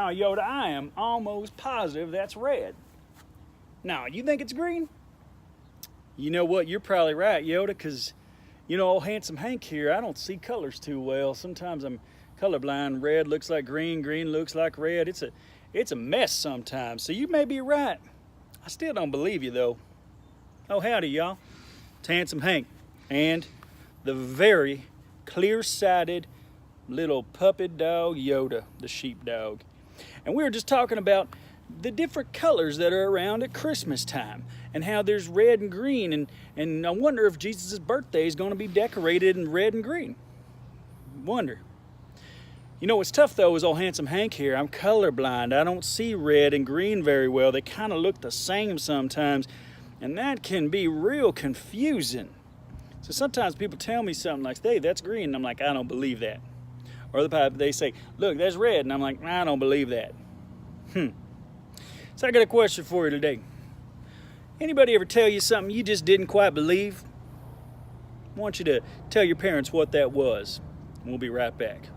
Now, Yoda, I am almost positive that's red. Now, you think it's green? You know what? You're probably right, Yoda, because, old handsome Hank here, I don't see colors too well. Sometimes I'm colorblind. Red looks like green, green looks like red. It's a mess sometimes, so you may be right. I still don't believe you, though. Oh, howdy, y'all. It's handsome Hank and the very clear-sighted little puppy dog Yoda, the sheepdog. And we were just talking about the different colors that are around at Christmas time and how there's red and green, and I wonder if Jesus' birthday is going to be decorated in red and green. Wonder. What's tough though is old handsome Hank here. I'm colorblind. I don't see red and green very well. They kind of look the same sometimes, and that can be real confusing. So sometimes people tell me something like, hey, that's green, and I'm like, I don't believe that. Or they say, look, that's red, and I'm like, I don't believe that. So I got a question for you today. Anybody ever tell you something you just didn't quite believe? I want you to tell your parents what that was. And we'll be right back.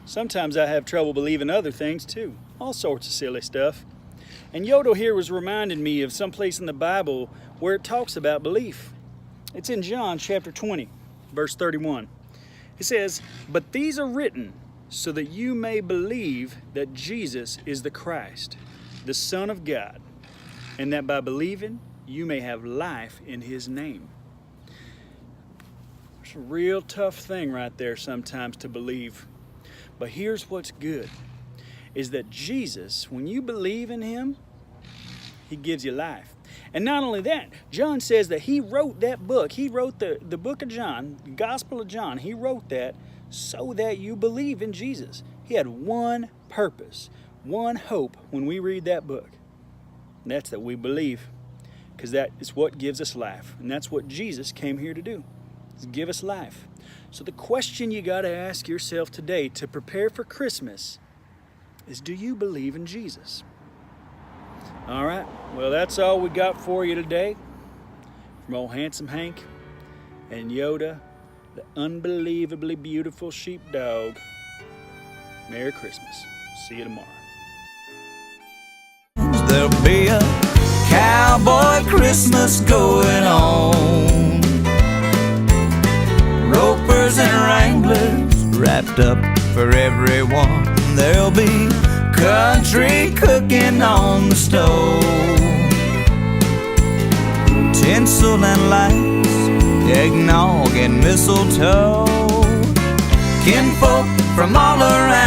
Sometimes I have trouble believing other things too. All sorts of silly stuff. And Yoda here was reminding me of some place in the Bible where it talks about belief. It's in John chapter 20, verse 31. It says, "But these are written so that you may believe that Jesus is the Christ, the Son of God, and that by believing you may have life in his name." It's a real tough thing right there sometimes to believe. But here's what's good, is that Jesus, when you believe in him, he gives you life. And not only that, John says that he wrote that book. He wrote the book of John, the Gospel of John. He wrote that so that you believe in Jesus. He had one purpose, one hope when we read that book. And that's that we believe, because that is what gives us life. And that's what Jesus came here to do, is give us life. So the question you got to ask yourself today to prepare for Christmas is, do you believe in Jesus? All right, well, that's all we got for you today from old handsome Hank and Yoda, the unbelievably beautiful sheepdog. Merry Christmas. See you tomorrow. There'll be a cowboy Christmas going on. Ropers and wranglers wrapped up for everyone. There'll be country cooking on the stove, tinsel and lights, eggnog and mistletoe. Kinfolk from all around